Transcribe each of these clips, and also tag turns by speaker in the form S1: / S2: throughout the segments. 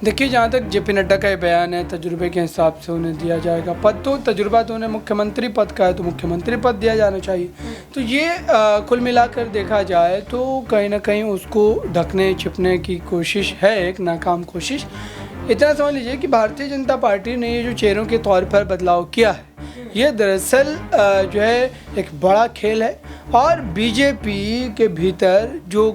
S1: देखिए, जहाँ तक जेपी नड्डा का ये बयान है, तजुर्बे के हिसाब से उन्हें दिया जाएगा पद। तो तजुर्बा तो उन्हें मुख्यमंत्री पद का है, तो मुख्यमंत्री पद दिया जाना चाहिए। तो ये कुल मिलाकर देखा जाए तो कहीं ना कहीं उसको ढकने छिपने की कोशिश है, एक नाकाम कोशिश। इतना समझ लीजिए कि भारतीय जनता पार्टी ने ये जो चेहरों के तौर पर बदलाव किया है, ये दरअसल जो है एक बड़ा खेल है। और बीजेपी के भीतर जो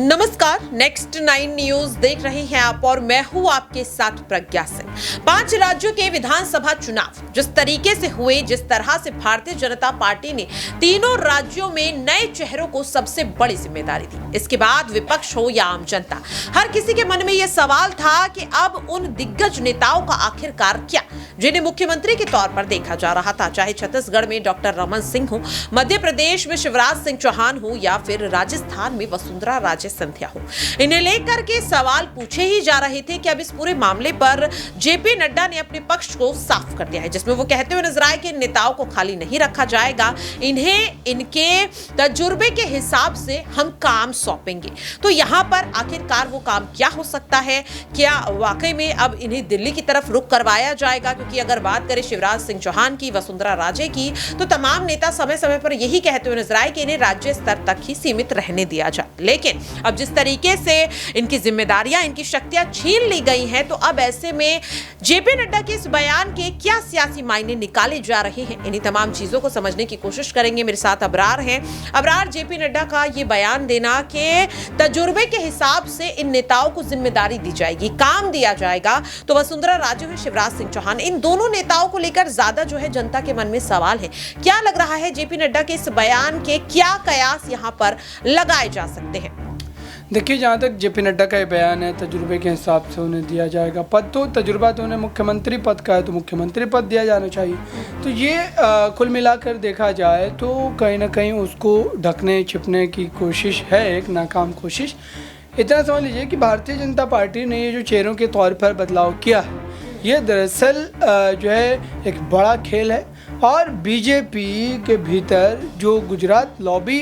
S2: नमस्कार, नेक्स्ट 9 न्यूज देख रहे हैं आप और मैं हूं आपके साथ प्रज्ञा सिंह। 5 राज्यों के विधानसभा चुनाव जिस तरीके से हुए, जिस तरह से भारतीय जनता पार्टी ने तीनों राज्यों में नए चेहरों को सबसे बड़ी जिम्मेदारी दी, इसके बाद विपक्ष हो या आम जनता, हर किसी के मन में यह सवाल था कि अब उन दिग्गज नेताओं का आखिरकार क्या, जिन्हें मुख्यमंत्री के तौर पर देखा जा रहा था, चाहे छत्तीसगढ़ में डॉक्टर रमन सिंह हो, मध्य प्रदेश में शिवराज सिंह चौहान हो या फिर राजस्थान में वसुंधरा राजे सिंधिया हो। इन्हें लेकर के सवाल पूछे ही जा रहे थे कि अब इस पूरे मामले पर जेपी नड्डा ने अपने पक्ष को साफ कर दिया है, जिसमें वो कहते हुए नजर आए कि इन नेताओं को खाली नहीं रखा जाएगा, इन्हें इनके तजुर्बे के हिसाब से हम काम सौंपेंगे। तो यहाँ पर आखिरकार वो काम क्या हो सकता है? क्या वाकई में अब इन्हें दिल्ली की तरफ रुख करवाया जाएगा? क्योंकि अगर बात करें शिवराज सिंह चौहान की, वसुंधरा राजे की, तो तमाम नेता समय समय पर यही कहते हुए नजर आए कि इन्हें राज्य स्तर तक ही सीमित रहने दिया जाए। लेकिन अब जिस तरीके से इनकी जिम्मेदारियां, इनकी शक्तियां छीन ली गई हैं, तो अब ऐसे में जेपी नड्डा के इस बयान के क्या सियासी मायने निकाले जा रहे हैं, इन्हीं तमाम चीजों को समझने की कोशिश करेंगे। मेरे साथ अबरार हैं। अबरार, जेपी नड्डा का ये बयान देना कि तजुर्बे के हिसाब से इन नेताओं को जिम्मेदारी दी जाएगी, काम दिया जाएगा, तो वसुंधरा राजे और शिवराज सिंह चौहान, इन दोनों नेताओं को लेकर ज्यादा जो है जनता के मन में सवाल है। क्या लग रहा है जेपी नड्डा के इस बयान के क्या कयास यहां पर लगाए जा सकते हैं?
S1: देखिए, जहाँ तक जेपी नड्डा का ये बयान है, तजुर्बे के हिसाब से उन्हें दिया जाएगा पद। तो तजुर्बा तो उन्हें मुख्यमंत्री पद का है, तो मुख्यमंत्री पद दिया जाना चाहिए। तो ये कुल मिलाकर देखा जाए तो कहीं ना कहीं उसको ढकने छिपने की कोशिश है, एक नाकाम कोशिश। इतना समझ लीजिए कि भारतीय जनता पार्टी ने ये जो चेहरों के तौर पर बदलाव किया है, ये दरअसल जो है एक बड़ा खेल है। और बीजेपी के भीतर जो गुजरात लॉबी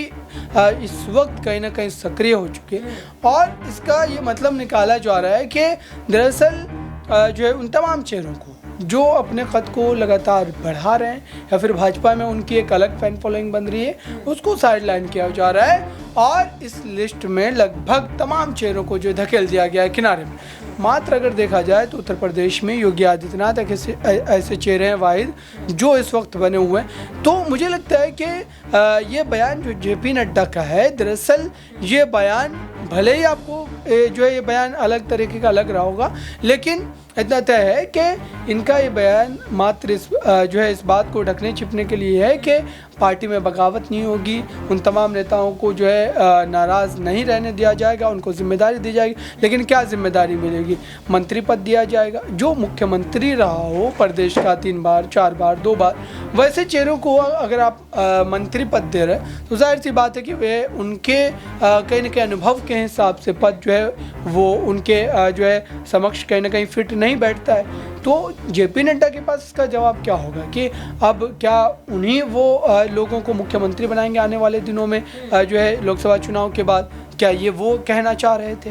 S1: इस वक्त कहीं ना कहीं सक्रिय हो चुके हैं, और इसका ये मतलब निकाला जा रहा है कि दरअसल जो है उन तमाम चेहरों को जो अपने ख़त को लगातार बढ़ा रहे हैं या फिर भाजपा में उनकी एक अलग फैन फॉलोइंग बन रही है, उसको साइडलाइन किया जा रहा है। और इस लिस्ट में लगभग तमाम चेहरों को जो धकेल दिया गया है किनारे में। मात्र अगर देखा जाए तो उत्तर प्रदेश में योगी आदित्यनाथ ऐसे चेहरे हैं वाहिद जो इस वक्त बने हुए हैं। तो मुझे लगता है कि ये बयान जो जेपी नड्डा का है, दरअसल ये बयान भले ही आपको जो है ये बयान अलग तरीके का लग रहा होगा, लेकिन इतना तय है कि इनका ये बयान मात्र इस बात को ढकने छिपने के लिए है कि पार्टी में बगावत नहीं होगी, उन तमाम नेताओं को जो है नाराज़ नहीं रहने दिया जाएगा, उनको जिम्मेदारी दी जाएगी। लेकिन क्या जिम्मेदारी मिलेगी? मंत्री पद दिया जाएगा। जो मुख्यमंत्री रहा हो प्रदेश का 3 बार 4 बार 2 बार, वैसे चेहरों को अगर आप मंत्री पद दे रहे हैं तो जाहिर सी बात है कि वे उनके कहीं ना कहीं अनुभव के हिसाब से पद जो है वो उनके जो है समक्ष कहीं ना कहीं फिट नहीं बैठता है। तो जेपी नड्डा के पास इसका जवाब क्या होगा कि अब क्या उन्हीं वो लोगों को मुख्यमंत्री बनाएंगे आने वाले दिनों में जो है लोकसभा चुनाव के बाद? क्या ये वो कहना चाह रहे थे?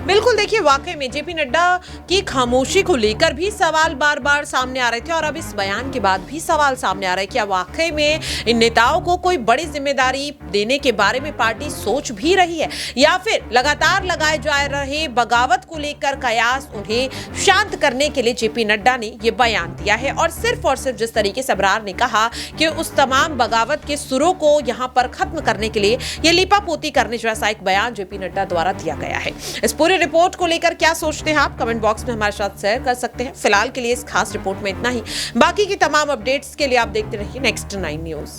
S2: बिल्कुल, देखिए वाकई में जेपी नड्डा की खामोशी को लेकर भी सवाल बार बार सामने आ रहे थे, और अब इस बयान के बाद भी सवाल सामने आ रहा है कि वाकई में इन नेताओं को कोई बड़ी जिम्मेदारी देने के बारे में पार्टी सोच भी रही है, या फिर लगातार लगाए जा रहे बगावत को लेकर कयास उन्हें शांत करने के लिए जेपी नड्डा ने ये बयान दिया है। और सिर्फ जिस तरीके से अबरार ने कहा कि उस तमाम बगावत के सुरों को यहाँ पर खत्म करने के लिए ये लीपापोती करने जैसा एक बयान जेपी नड्डा द्वारा दिया गया है। इस पूरी रिपोर्ट को लेकर क्या सोचते हैं आप? कमेंट बॉक्स में हमारे साथ शेयर कर सकते हैं। फिलहाल के लिए इस खास रिपोर्ट में इतना ही। बाकी की तमाम अपडेट्स के लिए आप देखते रहिए नेक्स्ट 9 न्यूज।